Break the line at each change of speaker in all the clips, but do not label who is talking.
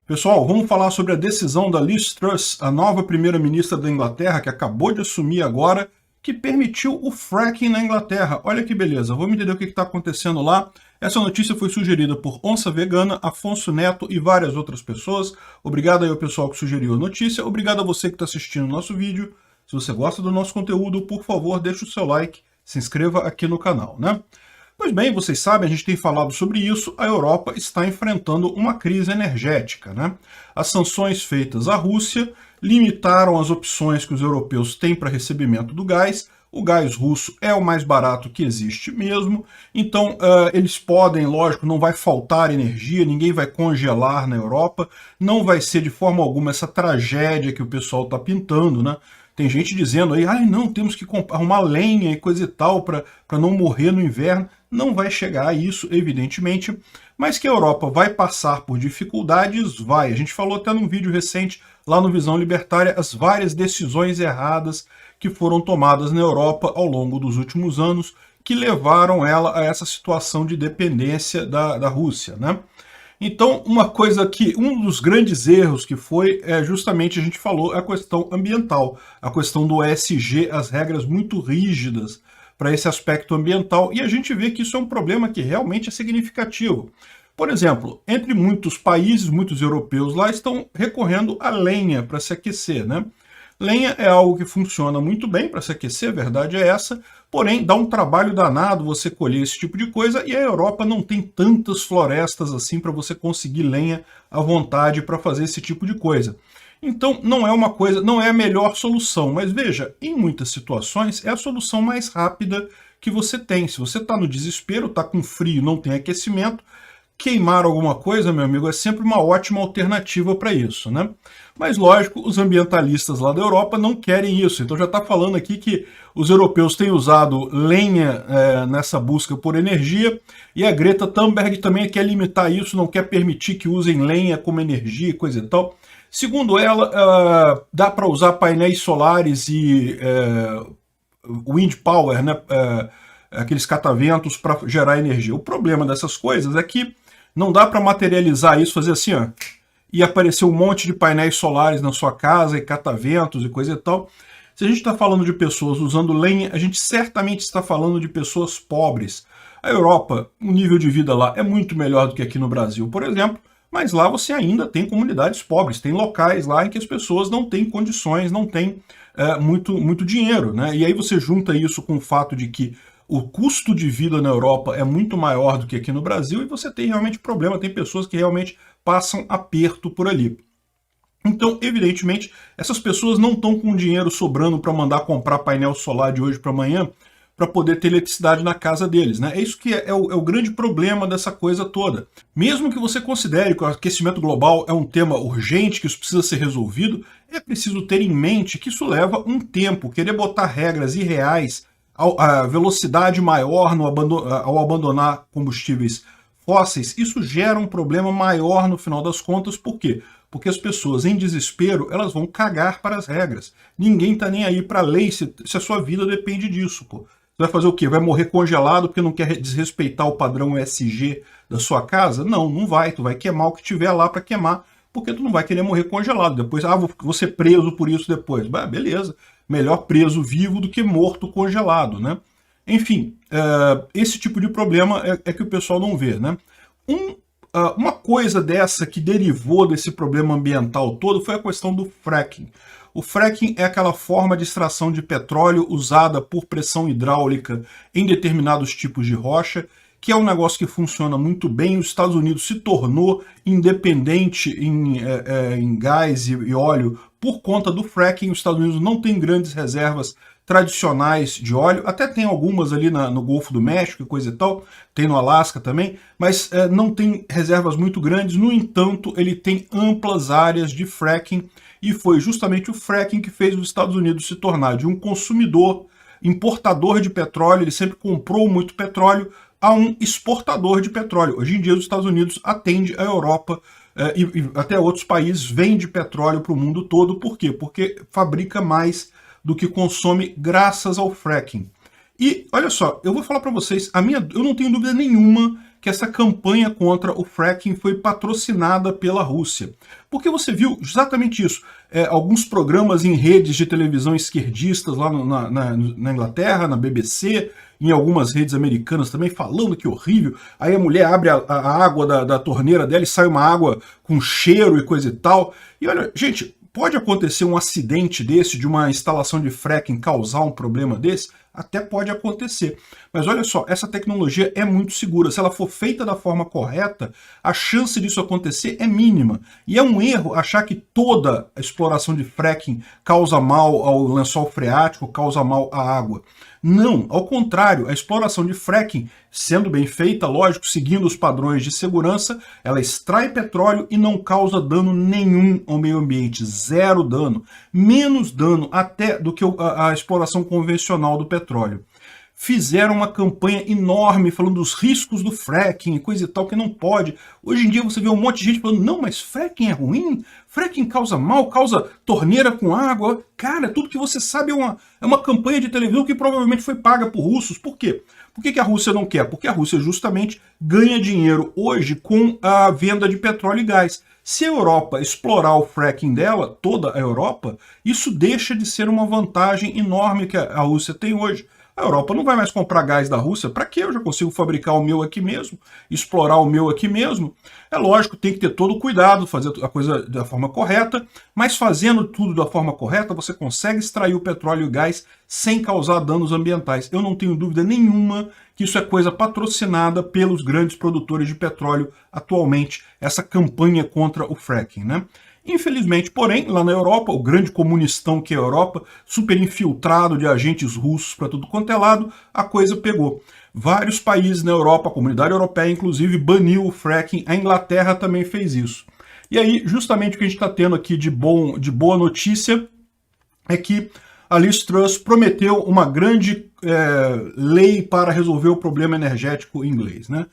Pessoal, vamos falar sobre a decisão da Liz Truss, a nova primeira-ministra da Inglaterra, que acabou de assumir agora, que permitiu o fracking na Inglaterra. Olha que beleza, vamos entender o que está acontecendo lá. Essa notícia foi sugerida por Onça Vegana, Afonso Neto e várias outras pessoas. Obrigado aí ao pessoal que sugeriu a notícia. Obrigado a você que está assistindo o nosso vídeo. Se você gosta do nosso conteúdo, por favor, deixe o seu like, se inscreva aqui no canal, né? Pois bem, vocês sabem, a gente tem falado sobre isso, a Europa está enfrentando uma crise energética, né? As sanções feitas à Rússia limitaram as opções que os europeus têm para recebimento do gás. O gás russo é o mais barato que existe mesmo, então eles podem, lógico, não vai faltar energia, ninguém vai congelar na Europa, não vai ser de forma alguma essa tragédia que o pessoal está pintando, né? Tem gente dizendo aí, ai não, temos que arrumar lenha e coisa e tal para não morrer no inverno. Não vai chegar a isso, evidentemente, mas que a Europa vai passar por dificuldades, vai. A gente falou até num vídeo recente, lá no Visão Libertária, as várias decisões erradas que foram tomadas na Europa ao longo dos últimos anos, que levaram ela a essa situação de dependência da Rússia, né? Então, um dos grandes erros que foi, justamente a gente falou, a questão ambiental, a questão do ESG, as regras muito rígidas para esse aspecto ambiental, e a gente vê que isso é um problema que realmente é significativo. Por exemplo, entre muitos países, muitos europeus lá estão recorrendo à lenha para se aquecer, né? Lenha é algo que funciona muito bem para se aquecer, a verdade é essa, porém dá um trabalho danado você colher esse tipo de coisa e a Europa não tem tantas florestas assim para você conseguir lenha à vontade para fazer esse tipo de coisa. Então não é uma coisa, não é a melhor solução, mas veja, em muitas situações é a solução mais rápida que você tem. Se você está no desespero, está com frio, não tem aquecimento, queimar alguma coisa, meu amigo, é sempre uma ótima alternativa para isso, né? Mas, lógico, os ambientalistas lá da Europa não querem isso. Então já está falando aqui que os europeus têm usado lenha nessa busca por energia, e a Greta Thunberg também quer limitar isso, não quer permitir que usem lenha como energia e coisa e tal. Segundo ela, dá para usar painéis solares e wind power, né? Aqueles cataventos para gerar energia. O problema dessas coisas é que não dá para materializar isso, fazer assim, ó, e aparecer um monte de painéis solares na sua casa e cataventos e coisa e tal. Se a gente está falando de pessoas usando lenha, a gente certamente está falando de pessoas pobres. A Europa, o nível de vida lá é muito melhor do que aqui no Brasil, por exemplo, mas lá você ainda tem comunidades pobres, tem locais lá em que as pessoas não têm condições, não têm muito dinheiro, né? E aí você junta isso com o fato de que o custo de vida na Europa é muito maior do que aqui no Brasil e você tem realmente problema, tem pessoas que realmente passam aperto por ali. Então, evidentemente, essas pessoas não estão com dinheiro sobrando para mandar comprar painel solar de hoje para amanhã para poder ter eletricidade na casa deles, né? É isso que é o grande problema dessa coisa toda. Mesmo que você considere que o aquecimento global é um tema urgente, que isso precisa ser resolvido, é preciso ter em mente que isso leva um tempo. Querer botar regras irreais, a velocidade maior ao abandonar combustíveis fósseis, isso gera um problema maior no final das contas. Por quê? Porque as pessoas em desespero, elas vão cagar para as regras. Ninguém está nem aí para a lei se a sua vida depende disso, pô. Você vai fazer o quê? Vai morrer congelado porque não quer desrespeitar o padrão ESG da sua casa? Não, não vai. Tu vai queimar o que tiver lá para queimar, porque tu não vai querer morrer congelado. Depois, vou ser preso por isso depois. Beleza. Melhor preso vivo do que morto congelado, né? Enfim, esse tipo de problema é que o pessoal não vê, né? Uma coisa dessa que derivou desse problema ambiental todo foi a questão do fracking. O fracking é aquela forma de extração de petróleo usada por pressão hidráulica em determinados tipos de rocha, que é um negócio que funciona muito bem. Os Estados Unidos se tornou independente em gás e óleo por conta do fracking. Os Estados Unidos não tem grandes reservas tradicionais de óleo, até tem algumas ali no Golfo do México e coisa e tal, tem no Alasca também, mas não tem reservas muito grandes. No entanto, ele tem amplas áreas de fracking, e foi justamente o fracking que fez os Estados Unidos se tornar de um consumidor, importador de petróleo, ele sempre comprou muito petróleo, a um exportador de petróleo. Hoje em dia os Estados Unidos atende a Europa e até outros países, vende petróleo para o mundo todo. Por quê? Porque fabrica mais do que consome graças ao fracking. E olha só, eu vou falar para vocês, eu não tenho dúvida nenhuma que essa campanha contra o fracking foi patrocinada pela Rússia. Porque você viu exatamente isso. Alguns programas em redes de televisão esquerdistas lá na Inglaterra, na BBC, em algumas redes americanas também, falando que horrível. Aí a mulher abre a água da torneira dela e sai uma água com cheiro e coisa e tal. E olha, gente, pode acontecer um acidente desse, de uma instalação de fracking causar um problema desse? Até pode acontecer. Mas olha só, essa tecnologia é muito segura. Se ela for feita da forma correta, a chance disso acontecer é mínima. E é um erro achar que toda a exploração de fracking causa mal ao lençol freático, causa mal à água. Não, ao contrário, a exploração de fracking, sendo bem feita, lógico, seguindo os padrões de segurança, ela extrai petróleo e não causa dano nenhum ao meio ambiente, zero dano, menos dano até do que a exploração convencional do petróleo. Fizeram uma campanha enorme falando dos riscos do fracking e coisa e tal, que não pode. Hoje em dia você vê um monte de gente falando, não, mas fracking é ruim, fracking causa mal, causa torneira com água. Cara, tudo que você sabe é uma campanha de televisão que provavelmente foi paga por russos. Por quê? Por que a Rússia não quer? Porque a Rússia justamente ganha dinheiro hoje com a venda de petróleo e gás. Se a Europa explorar o fracking dela, toda a Europa, isso deixa de ser uma vantagem enorme que a Rússia tem hoje. A Europa não vai mais comprar gás da Rússia. Para quê? Eu já consigo fabricar o meu aqui mesmo, explorar o meu aqui mesmo. É lógico, tem que ter todo o cuidado, fazer a coisa da forma correta, mas fazendo tudo da forma correta, você consegue extrair o petróleo e o gás sem causar danos ambientais. Eu não tenho dúvida nenhuma que isso é coisa patrocinada pelos grandes produtores de petróleo atualmente, essa campanha contra o fracking, né? Infelizmente, porém, lá na Europa, o grande comunistão que é a Europa, super infiltrado de agentes russos para tudo quanto é lado, a coisa pegou. Vários países na Europa, a comunidade europeia, inclusive, baniu o fracking. A Inglaterra também fez isso. E aí, justamente o que a gente está tendo aqui de boa notícia é que a Liz Truss prometeu uma grande lei para resolver o problema energético inglês, né?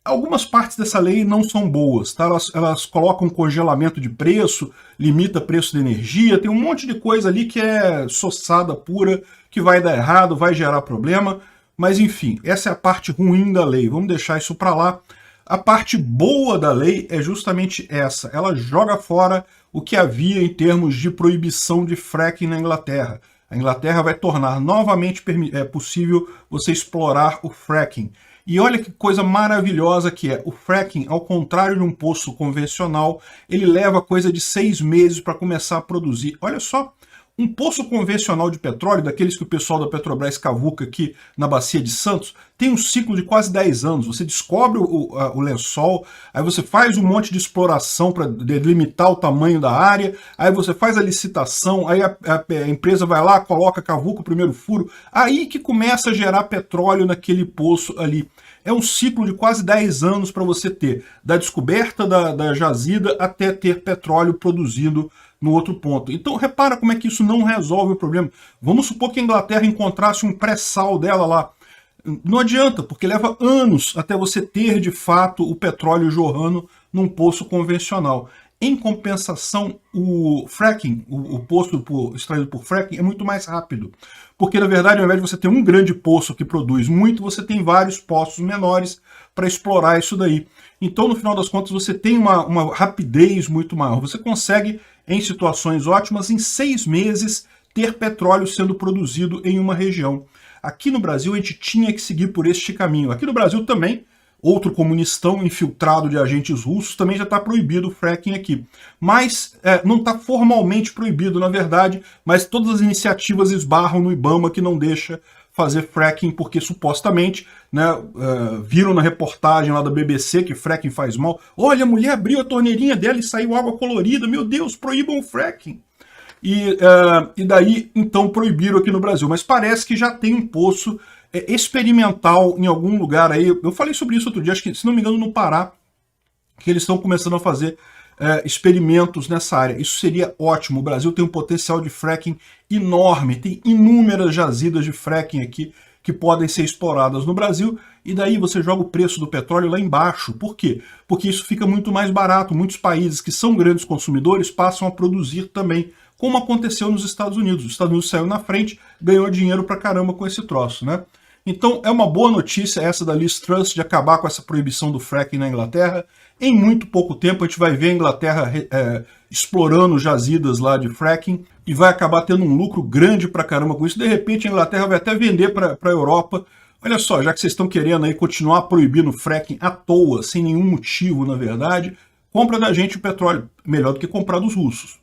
Algumas partes dessa lei não são boas, tá? Elas colocam congelamento de preço, limita preço de energia, tem um monte de coisa ali que é soçada pura, que vai dar errado, vai gerar problema, mas enfim, essa é a parte ruim da lei, vamos deixar isso para lá. A parte boa da lei é justamente essa, ela joga fora o que havia em termos de proibição de fracking na Inglaterra. A Inglaterra vai tornar novamente possível você explorar o fracking. E olha que coisa maravilhosa que é. O fracking, ao contrário de um poço convencional, ele leva coisa de 6 meses para começar a produzir. Olha só, um poço convencional de petróleo, daqueles que o pessoal da Petrobras cavuca aqui na Bacia de Santos, tem um ciclo de quase 10 anos. Você descobre o lençol, aí você faz um monte de exploração para delimitar o tamanho da área, aí você faz a licitação, aí a empresa vai lá, coloca, cavuca o primeiro furo, aí que começa a gerar petróleo naquele poço ali. É um ciclo de quase 10 anos para você ter, da descoberta da jazida até ter petróleo produzido no outro ponto. Então repara como é que isso não resolve o problema. Vamos supor que a Inglaterra encontrasse um pré-sal dela lá. Não adianta, porque leva anos até você ter de fato o petróleo jorrando num poço convencional. Em compensação, o fracking, o poço extraído por fracking, é muito mais rápido. Porque, na verdade, ao invés de você ter um grande poço que produz muito, você tem vários poços menores para explorar isso daí. Então, no final das contas, você tem uma rapidez muito maior. Você consegue, em situações ótimas, em 6 meses, ter petróleo sendo produzido em uma região. Aqui no Brasil, a gente tinha que seguir por este caminho. Aqui no Brasil também, outro comunistão infiltrado de agentes russos, também já está proibido o fracking aqui. Mas não está formalmente proibido, na verdade, mas todas as iniciativas esbarram no IBAMA, que não deixa fazer fracking, porque supostamente, né, viram na reportagem lá da BBC que fracking faz mal. Olha, a mulher abriu a torneirinha dela e saiu água colorida, meu Deus, proíbam o fracking. E daí, então, proibiram aqui no Brasil. Mas parece que já tem um poço experimental em algum lugar aí. Eu falei sobre isso outro dia, acho que, se não me engano, no Pará, que eles estão começando a fazer experimentos nessa área. Isso seria ótimo. O Brasil tem um potencial de fracking enorme, tem inúmeras jazidas de fracking aqui que podem ser exploradas no Brasil, e daí você joga o preço do petróleo lá embaixo. Por quê? Porque isso fica muito mais barato. Muitos países que são grandes consumidores passam a produzir também, como aconteceu nos Estados Unidos. Os Estados Unidos saiu na frente, ganhou dinheiro pra caramba com esse troço, né? Então é uma boa notícia essa da Liz Truss de acabar com essa proibição do fracking na Inglaterra. Em muito pouco tempo a gente vai ver a Inglaterra explorando jazidas lá de fracking e vai acabar tendo um lucro grande pra caramba com isso. De repente a Inglaterra vai até vender para a Europa. Olha só, já que vocês estão querendo aí continuar proibindo fracking à toa, sem nenhum motivo na verdade, compra da gente o petróleo, melhor do que comprar dos russos.